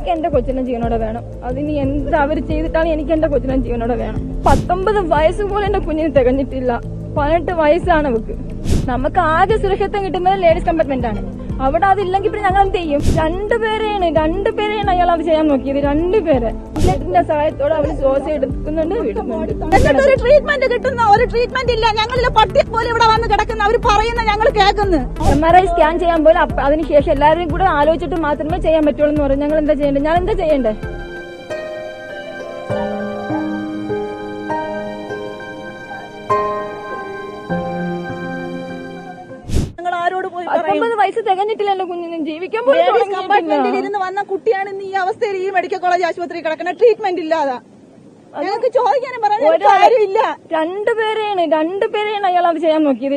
എനിക്ക് എന്റെ കൊച്ചിനെ ജീവനോടെ വേണം. അതിന് എന്ത് അവർ ചെയ്തിട്ടാണ് എനിക്ക് എന്റെ കൊച്ചിനെ ജീവനോടെ വേണം. 19 വയസ്സ് പോലും എന്റെ കുഞ്ഞിന് തികഞ്ഞിട്ടില്ല. 18 വയസ്സാണ് അവക്ക്. നമുക്ക് ആകെ സുരക്ഷിതം കിട്ടുന്നത് ലേഡീസ് കമ്പാർട്ട്മെന്റ് ആണ്. അവിടെ അതില്ലെങ്കിൽ പിന്നെ ഞങ്ങൾ എന്ത് ചെയ്യും? രണ്ടുപേരെയാണ് അയാൾ അത് ചെയ്യാൻ നോക്കിയത്. രണ്ടുപേരെ ന്റെ സഹായത്തോടെ അവർ ശ്വാസം എടുക്കുന്നുണ്ട്, വിടുന്നുണ്ട്. ഒരു ട്രീറ്റ്മെന്റ് കിട്ടുന്ന ഒരു ട്രീറ്റ്മെന്റ് ഇല്ല. ഞങ്ങളിലെ പട്ടിയെ പോലെ ഇവിടെ വന്ന് കിടക്കുന്ന അവർ പറയുന്ന ഞങ്ങൾ കേൾക്കുന്നു. MRI സ്കാൻ ചെയ്യാൻ പോലും അതിനുശേഷം എല്ലാവരും കൂടെ ആലോചിച്ചിട്ട് മാത്രമേ ചെയ്യാൻ പറ്റുള്ളൂ എന്ന് പറയും. ഞങ്ങൾ എന്താ ചെയ്യേണ്ടത്? ഞാൻ എന്താ ചെയ്യേണ്ടേ? ഞങ്ങൾ ആരോട് പോയി 19 വയസ്സ് തികഞ്ഞിട്ടില്ല എന്റെ കുഞ്ഞിന്. ജീവിക്കാൻ പോലും കമ്പാർട്ട്മെന്റിൽ ഇരുന്ന് വന്ന കുട്ടിയാണ് ഇന്ന് ഈ അവസ്ഥയിൽ ഈ മെഡിക്കൽ കോളേജ് ആശുപത്രി കിടക്കുന്ന ട്രീറ്റ്മെന്റ് ഇല്ലാതെ. ഞങ്ങൾക്ക് ചോദിക്കാനും പറയാനും കാര്യമില്ല. രണ്ടുപേരെയാണ് അയാൾ അത് ചെയ്യാൻ നോക്കിയത്.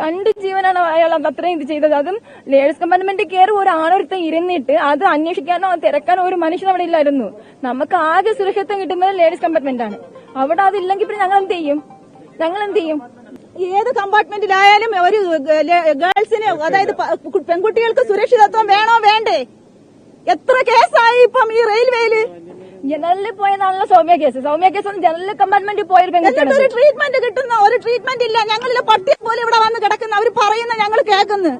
രണ്ട് ജീവനാണ് അയാൾ അത്രയും ഇത് ചെയ്തത്. അതും ലേഡീസ് കമ്പാർട്ട്മെന്റ് കയറി ഒരു ആണൊരുത്തം ഇരുന്നിട്ട് അത് അന്വേഷിക്കാനോ തിരക്കാനോ ഒരു മനുഷ്യൻ അവിടെ ഇല്ലായിരുന്നു. നമുക്ക് ആകെ സുരക്ഷിതം കിട്ടുന്നത് ലേഡീസ് കമ്പാർട്ട്മെന്റ് ആണ്. അവിടെ അതില്ലെങ്കിൽ പിന്നെ ഞങ്ങൾ എന്ത് ചെയ്യും? ഏത് കമ്പാർട്ട്മെന്റിലായാലും ഒരു ഗേൾസിന്, അതായത് പെൺകുട്ടികൾക്ക് സുരക്ഷിതത്വം വേണോ വേണ്ടേ? എത്ര കേസായി ഇപ്പം ഈ റെയിൽവേയില്? ജനറലിൽ പോയതാണല്ലോ സൗമ്യ കേസ് ഒന്ന് ജനറൽ കമ്പാർട്ട്മെന്റിൽ പോയൊരു പെൺകുട്ടിയാണ്. ഒരു ട്രീറ്റ്മെന്റ് കിട്ടുന്ന ഒരു ട്രീറ്റ്മെന്റ് ഇല്ല. ഞങ്ങളിലെ പട്ടിയെ പോലെ ഇവിടെ വന്ന് കിടക്കുന്ന അവർ പറയുന്ന ഞങ്ങൾ കേൾക്കുന്നു.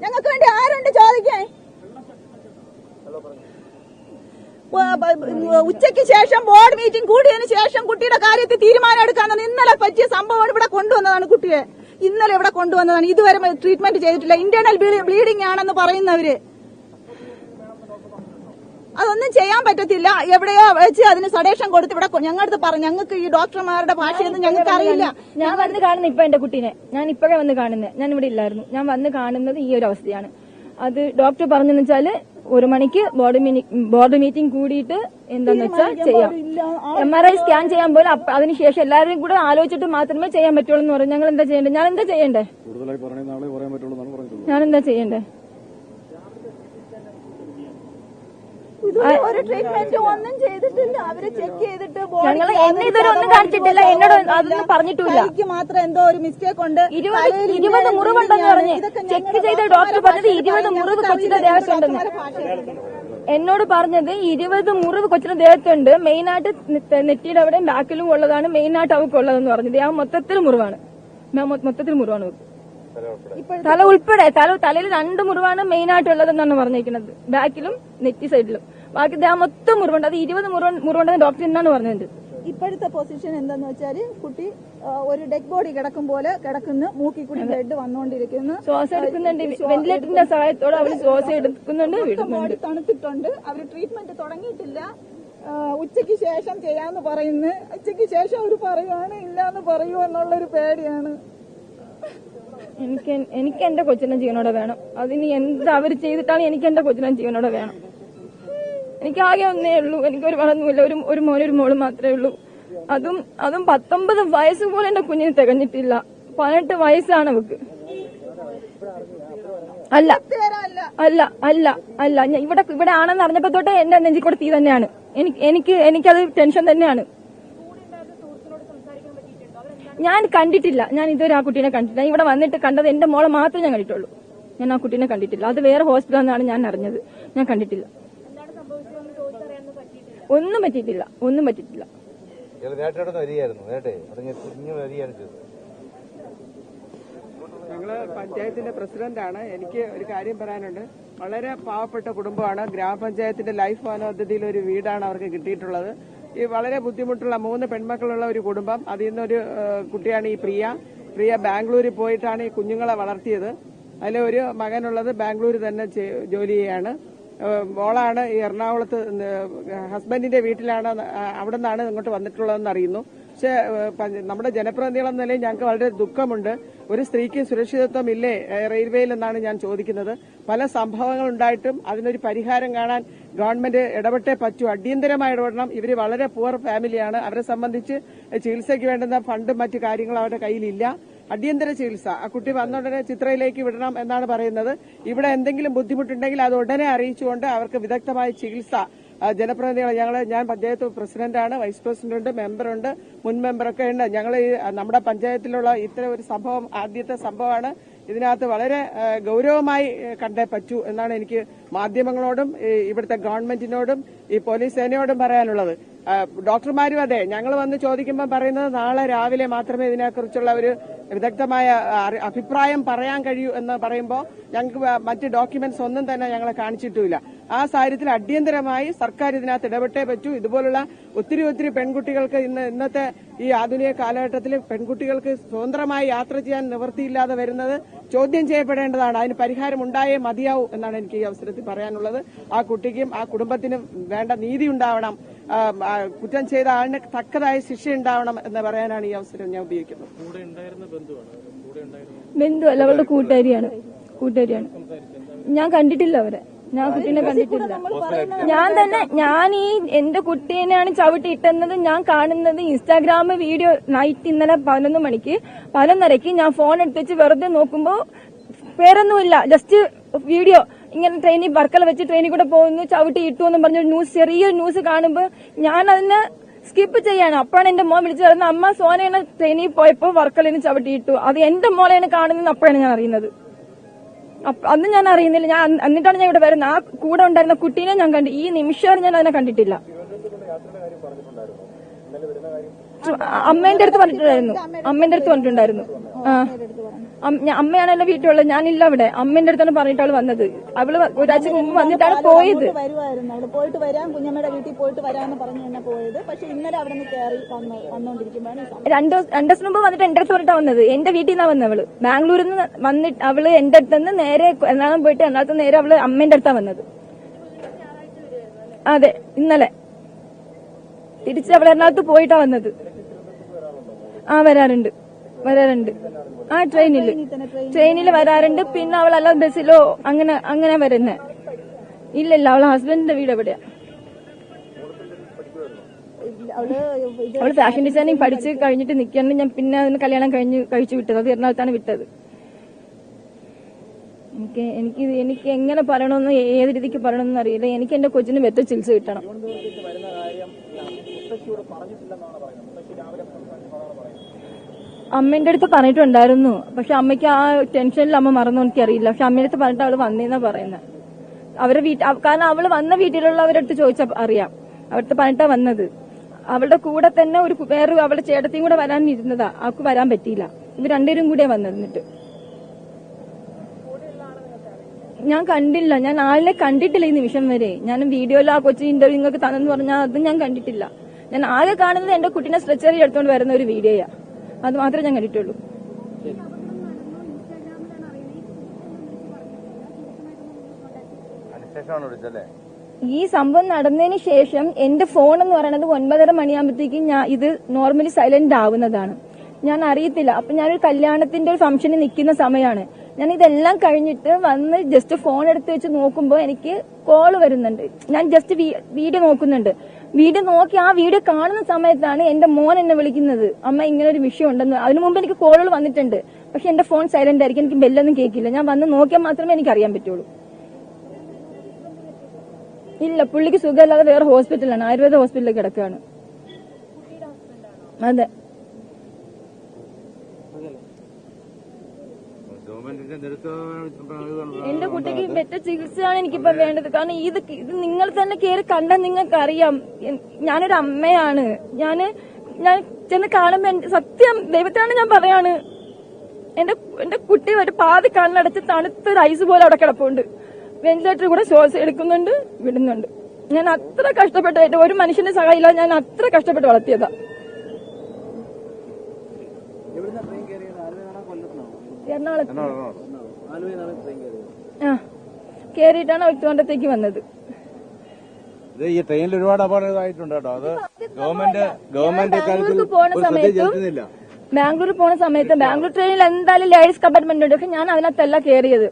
ഞങ്ങൾക്ക് വേണ്ടി ആരുണ്ട് ചോദിക്കാൻ? ഉച്ചയ്ക്ക് ശേഷം ബോർഡ് മീറ്റിംഗ് കൂടിയതിനു ശേഷം കുട്ടിയുടെ കാര്യത്തിൽ തീരുമാനം എടുക്കാന്നാണ് ഇന്നലെ പറ്റിയ സംഭവം. ഇവിടെ കൊണ്ടുവന്നതാണ് കുട്ടിയെ, ഇന്നലെ ഇവിടെ കൊണ്ടുവന്നതാണ്. ഇതുവരെ ട്രീറ്റ്മെന്റ് ചെയ്തിട്ടില്ല. ഇന്റേണൽ ബ്ലീഡിംഗ് ആണെന്ന് പറയുന്നവര്. അതൊന്നും ചെയ്യാൻ പറ്റത്തില്ല. എവിടെയോ വെച്ച് അതിന് സഡേഷൻ കൊടുത്ത് ഇവിടെ ഞങ്ങളടുത്ത് പറഞ്ഞു. ഞങ്ങൾക്ക് ഈ ഡോക്ടർമാരുടെ ഭാഷയൊന്നും ഞങ്ങൾക്ക് അറിയില്ല. ഞാൻ വന്ന് കാണുന്നത് ഇപ്പൊ എന്റെ കുട്ടീനെ ഞാൻ ഇപ്പോഴേ വന്ന് കാണുന്നത്. ഞാൻ ഇവിടെ ഇല്ലായിരുന്നു. ഞാൻ വന്ന് കാണുന്നത് ഈ ഒരു അവസ്ഥയാണ്. അത് ഡോക്ടർ പറഞ്ഞെന്ന് വെച്ചാല് 1 മണിക്ക് ബോർഡ് മീറ്റിംഗ് കൂടിയിട്ട് എന്താന്ന് വെച്ചാൽ ചെയ്യാം. MRI സ്കാൻ ചെയ്യാൻ പോലും അതിനുശേഷം എല്ലാവരും കൂടെ ആലോചിച്ചിട്ട് മാത്രമേ ചെയ്യാൻ പറ്റുള്ളൂ എന്ന് പറയും. ഞങ്ങൾ എന്താ ചെയ്യേണ്ടത്? ഞാൻ എന്താ ചെയ്യേണ്ടേ? ഒരു ട്രീറ്റ്മെന്റ് ഒന്നും ചെയ്തിട്ടില്ല. അവര് ചെക്ക് ചെയ്തിട്ട് എന്നെ ഇതുവരെ ഒന്നും കാണിച്ചിട്ടില്ല. എന്നോട് അതൊന്നും പറഞ്ഞിട്ടില്ല. മാത്രം എന്തോ ഒരു മിസ്റ്റേക്ക് ഉണ്ട്. 20 മുറിവുണ്ടെന്ന് പറഞ്ഞ് ചെക്ക് ചെയ്ത ഡോക്ടർ പറഞ്ഞത് 20 മുറിവ് കൊച്ചിന്റെ ദേഹത്തുണ്ടെന്ന്. എന്നോട് പറഞ്ഞത് 20 മുറിവ് കൊച്ചിന്റെ ദേഹത്തുണ്ട്. മെയിനായിട്ട് നെറ്റിയുടെ അവിടെയും ബാക്കിലും ഉള്ളതാണ് മെയിനായിട്ട് അവർക്ക് ഉള്ളതെന്ന് പറഞ്ഞത്. ആ മൊത്തത്തിൽ മുറിവാണ്. തല ഉൾപ്പെടെ തലയിൽ 2 മുറിവാണ് മെയിനായിട്ടുള്ളതെന്നാണ് പറഞ്ഞിരിക്കുന്നത്. ബാക്കിലും നെറ്റി സൈഡിലും. ബാക്കി മൊത്തം മുറിവുണ്ട്. അത് 20 മുറിവുണ്ടെന്ന് ഡോക്ടർ എന്നാണ് പറഞ്ഞത്. ഇപ്പോഴത്തെ പൊസിഷൻ എന്താന്ന് വെച്ചാല് കുട്ടി ഒരു ഡെഡ് ബോഡി കിടക്കും പോലെ കിടക്കുന്നു. മൂക്കിൽ കൂടി ബ്ലഡ് വന്നുകൊണ്ടിരിക്കുന്നു. ശ്വാസം എടുക്കുന്നുണ്ട്. വെന്റിലേറ്ററിന്റെ സഹായത്തോടെ അവർ ശ്വാസം എടുക്കുന്നുണ്ട്, വിടുന്നുണ്ട്. തണുത്തിട്ടുണ്ട്. അവര് ട്രീറ്റ്മെന്റ് തുടങ്ങിയിട്ടില്ല. ഉച്ചയ്ക്ക് ശേഷം ചെയ്യാന്ന് പറയുന്നു. ഉച്ചയ്ക്ക് ശേഷം അവര് പറയുവാണ് ഇല്ലാന്ന് പറയൂ എന്നുള്ളൊരു പേടിയാണ്. എനിക്ക് എന്റെ കൊച്ചിനെ ജീവനോടെ വേണം. അതിന് എന്ത് അവർ ചെയ്തിട്ടാണ് എനിക്ക് എന്റെ കൊച്ചിനെ ജീവനോടെ വേണം. എനിക്ക് ആകെ ഒന്നേ ഉള്ളൂ. എനിക്കൊരു വളർന്നുമില്ല. ഒരു മോനും ഒരു മോളും മാത്രമേ ഉള്ളൂ. അതും 19 വയസ്സ് പോലും എന്റെ കുഞ്ഞിന് തികഞ്ഞിട്ടില്ല. 18 വയസ്സാണ് അവക്ക്. അല്ല ഇവിടെ ആണെന്ന് അറിഞ്ഞപ്പോ തൊട്ട് എന്റെ നെഞ്ചിൽ കൂടെ തീ തന്നെയാണ്. എനിക്കത് ടെൻഷൻ തന്നെയാണ്. ഞാൻ കണ്ടിട്ടില്ല. ഞാൻ ഇതുവരെ ആ കുട്ടീനെ കണ്ടിട്ടില്ല. ഇവിടെ വന്നിട്ട് കണ്ടത് എന്റെ മോളെ മാത്രമേ ഞാൻ കണ്ടിട്ടുള്ളൂ. ഞാൻ ആ കുട്ടീനെ കണ്ടിട്ടില്ല. അത് വേറെ ഹോസ്പിറ്റലിൽ ഞാൻ അറിഞ്ഞത്. ഞാൻ കണ്ടിട്ടില്ല. ഒന്നും പറ്റിയിട്ടില്ല. ഞങ്ങള് പഞ്ചായത്തിന്റെ പ്രസിഡന്റാണ്. എനിക്ക് ഒരു കാര്യം പറയാനുണ്ട്. വളരെ പാവപ്പെട്ട കുടുംബമാണ്. ഗ്രാമപഞ്ചായത്തിന്റെ ലൈഫ് ഭവന പദ്ധതിയിൽ ഒരു വീടാണ് അവർക്ക് കിട്ടിയിട്ടുള്ളത്. ഈ വളരെ ബുദ്ധിമുട്ടുള്ള 3 പെൺമക്കളുള്ള ഒരു കുടുംബം. അതിൽ നിന്നൊരു കുട്ടിയാണ് ഈ പ്രിയ ബാംഗ്ലൂരിൽ പോയിട്ടാണ് ഈ കുഞ്ഞുങ്ങളെ വളർത്തിയത്. അതിൽ ഒരു മകനുള്ളത് ബാംഗ്ലൂരിൽ തന്നെ ജോലി ചെയ്യാണ്. മോളാണ് ഈ എറണാകുളത്ത് ഹസ്ബൻഡിന്റെ വീട്ടിലാണ്. അവിടെ നിന്നാണ് ഇങ്ങോട്ട് വന്നിട്ടുള്ളതെന്ന് അറിയുന്നു. പക്ഷെ നമ്മുടെ ജനപ്രതിനിധികളെന്ന നിലയിൽ ഞങ്ങൾക്ക് വളരെ ദുഃഖമുണ്ട്. ഒരു സ്ത്രീക്ക് സുരക്ഷിതത്വം ഇല്ലേ റെയിൽവേയിൽ എന്നാണ് ഞാൻ ചോദിക്കുന്നത്. പല സംഭവങ്ങൾ ഉണ്ടായിട്ടും അതിനൊരു പരിഹാരം കാണാൻ ഗവൺമെന്റ് ഇടപെട്ടേ പറ്റൂ. അടിയന്തരമായി ഇടപെടണം. ഇവര് വളരെ പുവർ ഫാമിലിയാണ്. അവരെ സംബന്ധിച്ച് ചികിത്സയ്ക്ക് വേണ്ടുന്ന ഫണ്ടും മറ്റു കാര്യങ്ങളും അവരുടെ കയ്യിലില്ല. അടിയന്തര ചികിത്സ ആ കുട്ടി വന്നുടനെ ചിത്രയിലേക്ക് വിടണം എന്നാണ് പറയുന്നത്. ഇവിടെ എന്തെങ്കിലും ബുദ്ധിമുട്ടുണ്ടെങ്കിൽ അത് ഉടനെ അറിയിച്ചുകൊണ്ട് അവർക്ക് വിദഗ്ധമായ ചികിത്സ ജനപ്രതിനിധികൾ ഞാൻ പഞ്ചായത്ത് പ്രസിഡന്റാണ്, വൈസ് പ്രസിഡന്റ്, മെമ്പറുണ്ട്, മുൻ മെമ്പറൊക്കെ ഉണ്ട്. ഞങ്ങൾ നമ്മുടെ പഞ്ചായത്തിലുള്ള ഇത്തരം ഒരു സംഭവം ആദ്യത്തെ സംഭവമാണ്. ഇതിനകത്ത് വളരെ ഗൌരവമായി കണ്ടേ പറ്റൂ എന്നാണ് എനിക്ക് മാധ്യമങ്ങളോടും ഇവിടുത്തെ ഗവൺമെന്റിനോടും ഈ പോലീസ് സേനയോടും പറയാനുള്ളത്. ഡോക്ടർമാരും അതെ, ഞങ്ങൾ വന്ന് ചോദിക്കുമ്പോൾ പറയുന്നത് നാളെ രാവിലെ മാത്രമേ ഇതിനെക്കുറിച്ചുള്ള ഒരു വിദഗ്ധമായ അഭിപ്രായം പറയാൻ കഴിയൂ എന്ന് പറയുമ്പോൾ ഞങ്ങൾക്ക് മറ്റ് ഡോക്യുമെന്റ്സ് ഒന്നും തന്നെ ഞങ്ങളെ കാണിച്ചിട്ടുമില്ല. ആ സാഹചര്യത്തിൽ അടിയന്തരമായി സർക്കാർ ഇതിനകത്ത് ഇടപെട്ടേ പറ്റൂ. ഇതുപോലുള്ള ഒത്തിരി പെൺകുട്ടികൾക്ക് ഇന്നത്തെ ഈ ആധുനിക കാലഘട്ടത്തിൽ പെൺകുട്ടികൾക്ക് സ്വതന്ത്രമായി യാത്ര ചെയ്യാൻ നിവൃത്തിയില്ലാതെ വരുന്നത് ചോദ്യം ചെയ്യപ്പെടേണ്ടതാണ്. അതിന് പരിഹാരം ഉണ്ടായേ മതിയാവൂ എന്നാണ് എനിക്ക് ഈ അവസരത്തിൽ പറയാനുള്ളത്. ആ കുട്ടിക്കും ആ കുടുംബത്തിനും വേണ്ട നീതി ഉണ്ടാവണം, കുറ്റം ചെയ്ത ആളിന് തക്കതായ ശിക്ഷ ഉണ്ടാവണം എന്ന് പറയാനാണ് ഈ അവസരം ഞാൻ ഉപയോഗിക്കുന്നത്. ബന്ധുവല്ല, അവളുടെ കൂട്ടുകാരിയാണ്. ഞാൻ കണ്ടിട്ടില്ല അവരെ, ഞാൻ കുട്ടീനെ കണ്ടിട്ടില്ല. ഞാൻ ഈ എന്റെ കുട്ടീനെയാണ് ചവിട്ടി ഇട്ടെന്നത് ഞാൻ കാണുന്നത് ഇൻസ്റ്റാഗ്രാം വീഡിയോ നൈറ്റ് ഇന്നലെ 11 മണിക്ക് 11:30 ഞാൻ ഫോൺ എടുത്ത് വെച്ച് വെറുതെ നോക്കുമ്പോ വേറൊന്നുമില്ല, ജസ്റ്റ് വീഡിയോ ഇങ്ങനെ ട്രെയിനിൽ വർക്കല വെച്ച് ട്രെയിനിൽ കൂടെ പോകുന്നു, ചവിട്ടി ഇട്ടു എന്ന് പറഞ്ഞൊരു ന്യൂസ്, ചെറിയൊരു ന്യൂസ് കാണുമ്പോൾ ഞാൻ അതിനെ സ്കിപ്പ് ചെയ്യാണ്. അപ്പോഴാണ് എന്റെ മോൻ വിളിച്ചു പറയുന്നത്, അമ്മ സോനയാണ് ട്രെയിനിൽ പോയപ്പോ വർക്കലിന് ചവിട്ടി ഇട്ടു, അത് എന്റെ മോളെയാണ് കാണുന്നത്. അപ്പോഴാണ് ഞാൻ അറിയുന്നത്. അന്ന് ഞാൻ അറിയുന്നില്ല. ഞാൻ എന്നിട്ടാണ് ഞാൻ ഇവിടെ വരുന്നത്. ആ കൂടെ ഉണ്ടായിരുന്ന കുട്ടീനെ ഞാൻ കണ്ടു. ഈ നിമിഷം ഞാൻ അതിനെ കണ്ടിട്ടില്ല. അമ്മേന്റെ അടുത്ത് പറഞ്ഞിട്ടുണ്ടായിരുന്നു. അമ്മയാണ് എന്റെ വീട്ടിലുള്ളത്, ഞാനില്ല അവിടെ. അമ്മേന്റെ അടുത്താണ് പറഞ്ഞിട്ടാണ് വന്നത്. അവള് ഒരാഴ്ച മുമ്പ് വന്നിട്ടാണ് പോയത്. വരുമായിരുന്നു, പോയിട്ട് വരാം, കുഞ്ഞമ്മയുടെ വീട്ടിൽ പോയിട്ട് വരാമെന്ന് പറഞ്ഞു തന്നെ പോയത്. പക്ഷെ ഇന്നലെ അവിടെ നിന്ന് കയറി വന്നോണ്ടിരിക്കുമ്പോഴാണ് 2 ദിവസം മുമ്പ് വന്നിട്ട് എന്റെ അടുത്ത് പറഞ്ഞിട്ടാ വന്നത്. എന്റെ വീട്ടിൽ നിന്നാ വന്നത്. അവള് ബാംഗ്ലൂരിൽ നിന്ന് വന്നിട്ട് അവള് എന്റെ അടുത്ത് നിന്ന് നേരെ എറണാകുളം പോയിട്ട് എറണാകുളത്ത് നേരെ അവള് അമ്മേന്റെ അടുത്താ വന്നത്. അതെ, ഇന്നലെ തിരിച്ച് അവൾ എറണാകുളത്ത് പോയിട്ടാ വന്നത്. വരാറുണ്ട്. ആ ട്രെയിനിൽ വരാറുണ്ട്. പിന്നെ അവൾ അല്ലാതെ ബസ്സിലോ അങ്ങനെ വരുന്നേ. ഇല്ല, അവളെ ഹസ്ബൻഡിന്റെ വീട് എവിടെയാ. അവള് ഫാഷൻ ഡിസൈനിങ് പഠിച്ച് കഴിഞ്ഞിട്ട് നിൽക്കുകയാണ്. ഞാൻ പിന്നെ അതിന് കല്യാണം കഴിച്ചു വിട്ടത്. അത് എറണാകുളത്താണ് വിട്ടത്. എനിക്ക് എങ്ങനെ പറയണമെന്ന്, ഏത് രീതിക്ക് പറയണമെന്ന് അറിയില്ല. എനിക്ക് എന്റെ കൊച്ചിന് വെറ്റ ചികിത്സ കിട്ടണം. അമ്മേന്റെ അടുത്ത് പറഞ്ഞിട്ടുണ്ടായിരുന്നു. പക്ഷെ അമ്മയ്ക്ക് ആ ടെൻഷനിൽ അമ്മ മറന്നു, എനിക്കറിയില്ല. പക്ഷെ അമ്മയുടെ അടുത്ത് പറഞ്ഞിട്ട് അവള് വന്നേന്നാ പറയുന്നത്. കാരണം അവള് വന്ന വീട്ടിലുള്ളവരുടെ അടുത്ത് ചോദിച്ചാൽ അറിയാം. അവരുടെ പറഞ്ഞിട്ടാ വന്നത്. അവളുടെ കൂടെ തന്നെ വേറെ അവളുടെ ചേട്ടത്തിയും കൂടെ വരാനിരുന്നതാ. അവൾക്ക് വരാൻ പറ്റിയില്ല. ഇവർ രണ്ടുപേരും കൂടെ വന്നത്. എന്നിട്ട് ഞാൻ കണ്ടില്ല, ഞാൻ ആളിനെ കണ്ടിട്ടില്ല ഈ നിമിഷം വരെ. ഞാൻ വീഡിയോയിൽ ആ കൊച്ചി ഇന്റർവ്യൂ നിങ്ങൾക്ക് തന്നെന്ന് പറഞ്ഞാൽ അത് ഞാൻ കണ്ടിട്ടില്ല. ഞാൻ ആകെ കാണുന്നത് എന്റെ കുട്ടീനെ സ്ട്രെച്ചറിൽ എടുത്തുകൊണ്ട് വരുന്ന ഒരു വീഡിയോയാ. അത് മാത്രമേ ഞാൻ കണ്ടിട്ടുള്ളൂ. ഈ സംഭവം നടന്നതിന് ശേഷം എന്റെ ഫോൺ എന്ന് പറയുന്നത് 9:30 മണിയാകുമ്പോഴത്തേക്കും ഇത് നോർമലി സൈലന്റ് ആവുന്നതാണ്. ഞാൻ അറിയത്തില്ല. അപ്പൊ ഞാനൊരു കല്യാണത്തിന്റെ ഒരു ഫംഗ്ഷനിൽ നിൽക്കുന്ന സമയമാണ്. ഞാൻ ഇതെല്ലാം കഴിഞ്ഞിട്ട് വന്ന് ജസ്റ്റ് ഫോൺ എടുത്ത് വെച്ച് നോക്കുമ്പോൾ എനിക്ക് കോള് വരുന്നുണ്ട്. ഞാൻ ജസ്റ്റ് വീഡിയോ നോക്കുന്നുണ്ട്. വീഡിയോ നോക്കി ആ വീഡിയോ കാണുന്ന സമയത്താണ് എന്റെ മോൻ എന്നെ വിളിക്കുന്നത്, അമ്മ ഇങ്ങനെ ഒരു വിഷയം ഉണ്ടെന്ന്. അതിനു മുമ്പ് എനിക്ക് കോളുകൾ വന്നിട്ടുണ്ട്. പക്ഷെ എന്റെ ഫോൺ സൈലന്റ് ആയിരിക്കും, എനിക്ക് ബെല്ലൊന്നും കേൾക്കില്ല. ഞാൻ വന്ന് നോക്കിയാൽ മാത്രമേ എനിക്ക് അറിയാൻ പറ്റുള്ളൂ. ഇല്ല, പുള്ളിക്ക് സുഖമില്ലാതെ വേറെ ഹോസ്പിറ്റലാണ്, ആയുർവേദ ഹോസ്പിറ്റലിൽ കിടക്കുകയാണ്. അതെ, എന്റെ കുട്ടിക്ക് വെറ്റ ചികിത്സയാണ് എനിക്കിപ്പോ വേണ്ടത്. കാരണം ഇത് നിങ്ങൾ തന്നെ കയറി കണ്ടാൽ നിങ്ങൾക്ക് അറിയാം. ഞാനൊരു അമ്മയാണ്. ഞാൻ ചെന്ന് കാണുമ്പോ സത്യം ദൈവത്താണ് ഞാൻ പറയാണ്, എന്റെ കുട്ടി ഒരു പാതി കണ്ണടച്ച് തണുത്തൊരു ഐസ് പോലെ അവിടെ കിടപ്പുണ്ട്. വെന്റിലേറ്റർ കൂടെ ശ്വാസം എടുക്കുന്നുണ്ട്, വിടുന്നുണ്ട്. ഞാൻ അത്ര കഷ്ടപ്പെട്ടായിട്ട്, ഒരു മനുഷ്യന്റെ സഹായം ഇല്ലാതെ ഞാൻ അത്ര കഷ്ടപ്പെട്ട് വളർത്തിയതാ. എറണാകുളത്ത് കേറിയിട്ടാണ് ഒറ്റോണ്ടത്തേക്ക് വന്നത്. ഈ ട്രെയിനിൽ ഒരുപാട് അപകടമായിട്ടുണ്ട് കേട്ടോ. അത് ബാംഗ്ലൂർക്ക് പോണ സമയത്ത് ബാംഗ്ലൂർ ട്രെയിനിൽ എന്തായാലും ലേഡീസ് കമ്പാർട്ട്മെന്റ് ഉണ്ട്. പക്ഷെ ഞാൻ അതിനകത്തല്ല കയറിയത്.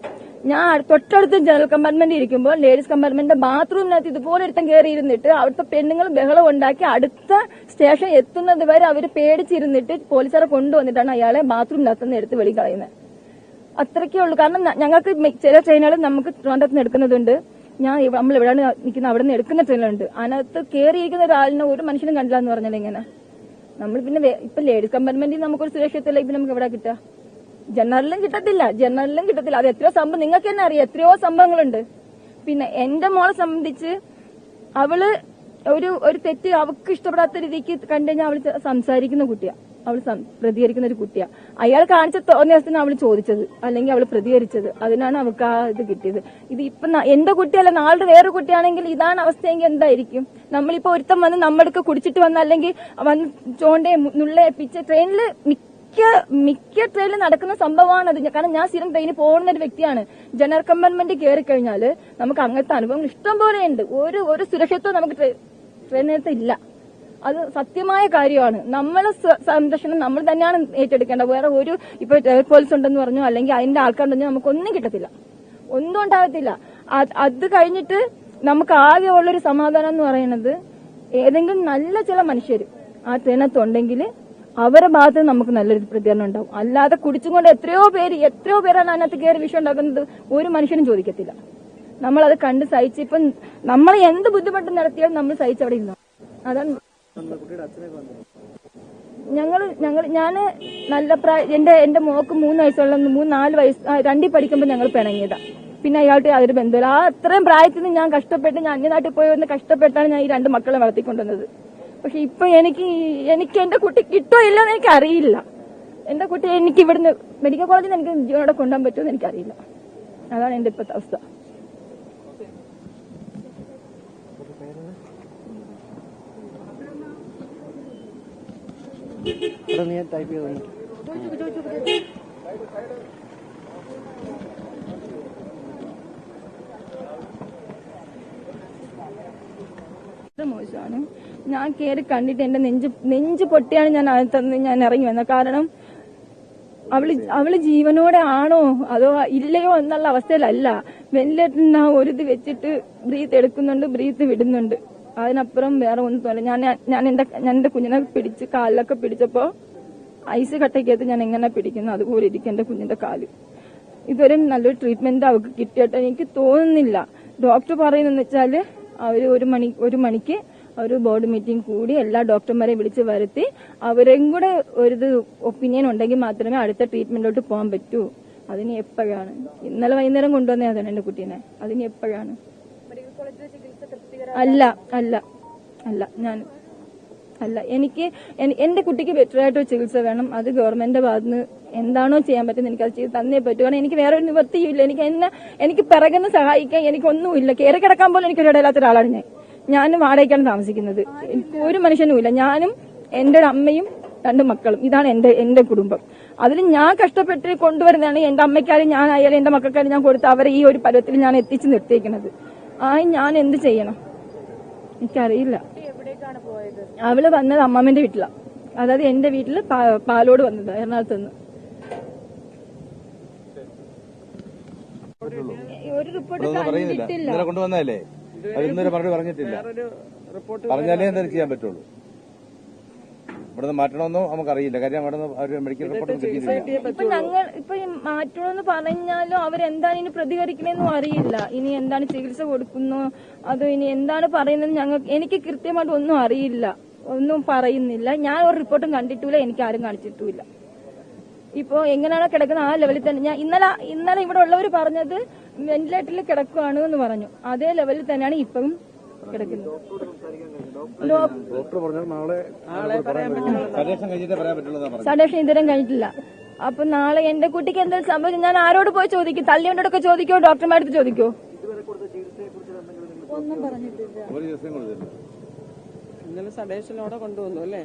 ഞാൻ തൊട്ടടുത്ത് ജനറൽ കമ്പാർട്ട്മെന്റ് ഇരിക്കുമ്പോൾ ലേഡീസ് കമ്പാർട്ട്മെന്റിന്റെ ബാത്റൂമിനകത്ത് ഇതുപോലെ ഒരുത്തം കയറി ഇരുന്നിട്ട് അവിടുത്തെ പെണ്ണുങ്ങൾ ബഹളം ഉണ്ടാക്കി അടുത്ത സ്റ്റേഷൻ എത്തുന്നത് വരെ അവര് പേടിച്ചിരുന്നിട്ട് പോലീസുകാരെ കൊണ്ടുവന്നിട്ടാണ് അയാളെ ബാത്റൂമിനകത്തുനിന്ന് എടുത്ത് വെളി കളയുന്നത്. അത്രയ്ക്കേ ഉള്ളൂ. കാരണം ഞങ്ങൾക്ക് ചില ട്രെയിനുകൾ നമുക്ക് ട്രിവാൻഡ്രത്ത് നിന്ന് എടുക്കുന്നതുണ്ട്. നമ്മൾ എവിടെയാണ് നിൽക്കുന്നത് അവിടെ നിന്ന് എടുക്കുന്ന ട്രെയിനുകളുണ്ട്. അതിനകത്ത് കയറിയിരിക്കുന്ന ഒരാളിനെ ഒരു മനുഷ്യനും കണ്ടില്ല എന്ന് പറഞ്ഞാൽ എങ്ങനെ? നമ്മൾ പിന്നെ ഇപ്പൊ ലേഡീസ് കമ്പാർട്ട്മെന്റിൽ നമുക്കൊരു സുരക്ഷിതത്തില്ല. ഇപ്പൊ നമുക്ക് എവിടെ കിട്ടുക? ജനറലും കിട്ടത്തില്ല. അത് എത്രയോ സംഭവം നിങ്ങൾക്ക് തന്നെ അറിയാം, എത്രയോ സംഭവങ്ങളുണ്ട്. പിന്നെ എന്റെ മോളെ സംബന്ധിച്ച് അവള് ഒരു തെറ്റ് അവൾക്ക് ഇഷ്ടപ്പെടാത്ത രീതിക്ക് കണ്ടുകഴിഞ്ഞാൽ അവള് സംസാരിക്കുന്ന കുട്ടിയാ, അവൾ പ്രതികരിക്കുന്ന ഒരു കുട്ടിയാ. അയാൾ കാണിച്ച തോന്നിയതിനാണ് അവള് ചോദിച്ചത്, അല്ലെങ്കിൽ അവള് പ്രതികരിച്ചത്. അതിനാണ് അവൾക്ക് ആ ഇത് കിട്ടിയത്. ഇത് ഇപ്പൊ എന്റെ കുട്ടിയല്ല, നാളെ വേറെ കുട്ടിയാണെങ്കിൽ ഇതാണ് അവസ്ഥയെങ്കിൽ എന്തായിരിക്കും? നമ്മളിപ്പോ ഒരുത്തം വന്ന് നമ്മൾക്ക് കുടിച്ചിട്ട് വന്ന, അല്ലെങ്കിൽ വന്ന് ചോണ്ടേ നുള്ളേ പിച്ച ട്രെയിനില് മിക്ക ട്രെയിനിൽ നടക്കുന്ന സംഭവമാണ് അത്. കാരണം ഞാൻ സ്ഥിരം ട്രെയിനിൽ പോകുന്ന ഒരു വ്യക്തിയാണ്. ജനറൽ കമ്പാർട്ട്മെന്റ് കയറി കഴിഞ്ഞാൽ നമുക്ക് അങ്ങനത്തെ അനുഭവങ്ങൾ ഇഷ്ടം പോലെയുണ്ട്. ഒരു സുരക്ഷിതത്വം നമുക്ക് ട്രെയിനകത്ത് ഇല്ല. അത് സത്യമായ കാര്യമാണ്. നമ്മളെ സംരക്ഷണം നമ്മൾ തന്നെയാണ് ഏറ്റെടുക്കേണ്ടത്. വേറെ ഇപ്പൊ എയർ പോലീസ് ഉണ്ടെന്ന് പറഞ്ഞു, അല്ലെങ്കിൽ അതിന്റെ ആൾക്കാരുണ്ടെന്ന് നമുക്കൊന്നും കിട്ടത്തില്ല, ഒന്നും ഉണ്ടാകത്തില്ല. അത് കഴിഞ്ഞിട്ട് നമുക്ക് ആകെ ഉള്ളൊരു സമാധാനം എന്ന് പറയുന്നത് ഏതെങ്കിലും നല്ല ചില മനുഷ്യർ ആ ട്രെയിനകത്തുണ്ടെങ്കിൽ അവരുടെ ഭാഗത്ത് നമുക്ക് നല്ലൊരു പ്രതികരണം ഉണ്ടാവും. അല്ലാതെ കുടിച്ചുകൊണ്ട് എത്രയോ പേരാണ് അതിനകത്ത് കയറി വിഷയം ഉണ്ടാക്കുന്നത്, ഒരു മനുഷ്യനും ചോദിക്കത്തില്ല. നമ്മളത് കണ്ട് സഹിച്ച് ഇപ്പം നമ്മൾ എന്ത് ബുദ്ധിമുട്ട് നടത്തിയാലും നമ്മൾ സഹിച്ചവിടെ ഇരുന്നു. അതാണ് ഞാന് നല്ല എന്റെ മോക്ക് 3 വയസ്സുള്ള 4 വയസ്സ് 2 പഠിക്കുമ്പോൾ ഞങ്ങൾ പിണങ്ങിയതാ. പിന്നെ അയാളുടെ യാതൊരു ബന്ധമില്ല. ആ അത്രയും പ്രായത്തിൽ നിന്ന് ഞാൻ കഷ്ടപ്പെട്ട്, ഞാൻ അന്യനാട്ടിൽ പോയി വന്ന് കഷ്ടപ്പെട്ടാണ് ഞാൻ ഈ 2 മക്കളെ വളർത്തിക്കൊണ്ടുവന്നത്. പക്ഷെ ഇപ്പൊ എനിക്ക് എന്റെ കുട്ടി കിട്ടോ ഇല്ലെന്ന് എനിക്ക് അറിയില്ല. എന്റെ കുട്ടി എനിക്ക് ഇവിടുന്ന് മെഡിക്കൽ കോളേജിൽ നിന്ന് എനിക്ക് ജീവനോടെ കൊണ്ടുപോകാൻ പറ്റുമെന്ന് എനിക്കറിയില്ല. അതാണ് എന്റെ ഇപ്പോഴത്തെ അവസ്ഥ. മോശമാണ്. ഞാൻ കയറി കണ്ടിട്ട് എന്റെ നെഞ്ച് പൊട്ടിയാണ് ഞാൻ ഇറങ്ങി വന്നത്. കാരണം അവള് ജീവനോടെ ആണോ അതോ ഇല്ലയോ എന്നുള്ള അവസ്ഥയിലല്ല. വെന്റിലേറ്ററിന് ഒരു ഇത് വെച്ചിട്ട് ബ്രീത്ത് എടുക്കുന്നുണ്ട്, ബ്രീത്ത് വിടുന്നുണ്ട്. അതിനപ്പുറം വേറെ ഒന്നും തോന്നില്ല. ഞാൻ എന്റെ കുഞ്ഞിനെ പിടിച്ച് കാലിലൊക്കെ പിടിച്ചപ്പോ ഐസ് കട്ടയ്ക്കകത്ത് ഞാൻ എങ്ങനെ പിടിക്കുന്നു അതുപോലെ ഇരിക്കും എന്റെ കുഞ്ഞിന്റെ കാല്. ഇതുവരെ നല്ലൊരു ട്രീറ്റ്മെന്റ് അവർക്ക് കിട്ടിയിട്ട് എനിക്ക് തോന്നുന്നില്ല. ഡോക്ടർ പറയുന്നതെന്ന് വെച്ചാല് അവര് ഒരു മണിക്ക് ഒരു ബോർഡ് മീറ്റിംഗ് കൂടി എല്ലാ ഡോക്ടർമാരെയും വിളിച്ച് വരുത്തി അവരെയും കൂടെ ഒരു ഒപ്പീനിയൻ ഉണ്ടെങ്കിൽ മാത്രമേ അടുത്ത ട്രീറ്റ്മെന്റിലോട്ട് പോകാൻ പറ്റൂ. അതിന് എപ്പോഴാണ്? ഇന്നലെ വൈകുന്നേരം കൊണ്ടുവന്നതാണ് എന്റെ കുട്ടീനെ. അതിന് എപ്പോഴാണ്? എനിക്ക് എന്റെ കുട്ടിക്ക് ബെറ്റർ ആയിട്ടൊരു ചികിത്സ വേണം. അത് ഗവൺമെന്റിന്റെ ഭാഗത്തുനിന്ന് എന്താണോ ചെയ്യാൻ പറ്റുന്നത് എനിക്ക് അത് ചെയ്ത് തന്നേ പറ്റൂ. കാരണം എനിക്ക് വേറെ ഒരു നിവൃത്തിയില്ല. എനിക്ക് പിറകുന്ന് സഹായിക്കാൻ എനിക്കൊന്നുമില്ല. കയറി കിടക്കാൻ പോലും എനിക്കൊരു ഇടയില്ലാത്ത ഒരാളാണ് ഞാനും വാടകയ്ക്കാണ് താമസിക്കുന്നത്. എനിക്ക് ഒരു മനുഷ്യനുമില്ല. ഞാനും എന്റെ അമ്മയും 2 മക്കളും. ഇതാണ് എന്റെ കുടുംബം. അതിൽ ഞാൻ കഷ്ടപ്പെട്ട് കൊണ്ടുവരുന്നതാണ്. എന്റെ അമ്മയ്ക്കാരും ഞാനായാലും എന്റെ മക്കൾക്കാരും ഞാൻ കൊടുത്ത് അവരെ ഈ ഒരു പരുവത്തിൽ ഞാൻ എത്തിച്ച് നിർത്തിയിരിക്കുന്നത്. ഞാൻ എന്ത് ചെയ്യണം എനിക്കറിയില്ല. അവള് വന്നത് അമ്മാമ്മന്റെ വീട്ടിലാണ്. അതായത് എന്റെ വീട്ടില് പാലോട് വന്നത്, എറണാകുളത്ത് നിന്ന്. ഒരു റിപ്പോർട്ട് കണ്ടിട്ടില്ല. കൊണ്ടുവന്നല്ലേ പറഞ്ഞിട്ടില്ല. പറഞ്ഞാലേ എന്തായാലും ചെയ്യാൻ പറ്റുള്ളൂ. ഇവിടുന്ന് മാറ്റണമെന്നോ നമുക്കറിയില്ല. കാര്യം അവിടെ മെഡിക്കൽ റിപ്പോർട്ട് ഇപ്പൊ ഞങ്ങൾ ഇപ്പൊ മാറ്റണമെന്ന് പറഞ്ഞാലും അവരെന്താണ് ഇനി പ്രതികരിക്കണെന്നും അറിയില്ല. ഇനി എന്താണ് ചികിത്സ കൊടുക്കുന്നു, അതോ ഇനി എന്താണ് പറയുന്നത് എനിക്ക് കൃത്യമായിട്ട് ഒന്നും അറിയില്ല. ഒന്നും പറയുന്നില്ല. ഞാൻ ഒരു റിപ്പോർട്ടും കണ്ടിട്ടില്ല, എനിക്ക് ആരും കാണിച്ചിട്ടുമില്ല. ഇപ്പോ എങ്ങനെയാണോ കിടക്കുന്നത് ആ ലെവലിൽ തന്നെ. ഞാൻ ഇന്നലെ ഇവിടെ ഉള്ളവർ പറഞ്ഞത് വെന്റിലേറ്ററിൽ കിടക്കുകയാണ് എന്ന് പറഞ്ഞു. അതേ ലെവലിൽ തന്നെയാണ് ഇപ്പം കിടക്കുന്നത്. സഡേഷൻ ഇതുവരെ കഴിഞ്ഞിട്ടില്ല. അപ്പൊ നാളെ എന്റെ കുട്ടിക്ക് എന്തെങ്കിലും സംഭവിച്ചു ഞാൻ ആരോട് പോയി ചോദിക്കും? തള്ളിയോണ്ടൊക്കെ ചോദിക്കോ? ഡോക്ടർമാരുടെ ചോദിക്കോ? ഒന്നും പറഞ്ഞിട്ടില്ല. ഇന്നലെ സഡേഷനോടെ കൊണ്ടുവന്നു അല്ലേ?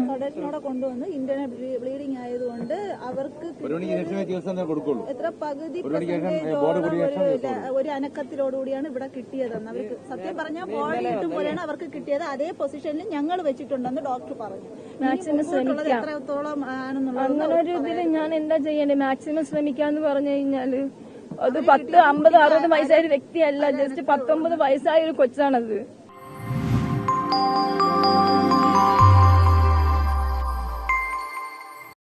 സഡേഷനോടെ കൊണ്ടുവന്നു. ഇന്റർണൽ ബ്ലീഡിംഗ് ആയതുകൊണ്ട് അവർക്ക് എത്ര പകുതി ഒരു അനക്കത്തിലോടുകൂടിയാണ് ഇവിടെ കിട്ടിയതെന്ന് അവർക്ക് സത്യം പറഞ്ഞാൽ ബോഡി കിട്ടും പോലെയാണ് അവർക്ക് കിട്ടിയത്. അതേ പൊസിഷനിൽ ഞങ്ങൾ വെച്ചിട്ടുണ്ടെന്ന് ഡോക്ടർ പറഞ്ഞു. മാക്സിമം ശ്രമിക്കാം. എത്രത്തോളം ആണെന്നുള്ളത് അങ്ങനെ ഒരു ഇതിൽ ഞാൻ എന്താ ചെയ്യേണ്ടത്? മാക്സിമം ശ്രമിക്കാന്ന് പറഞ്ഞു കഴിഞ്ഞാല് അത് 10, 50, 60 വയസ്സായ ഒരു വ്യക്തിയല്ല. ജസ്റ്റ് 19 വയസ്സായ ഒരു കൊച്ചാണത്.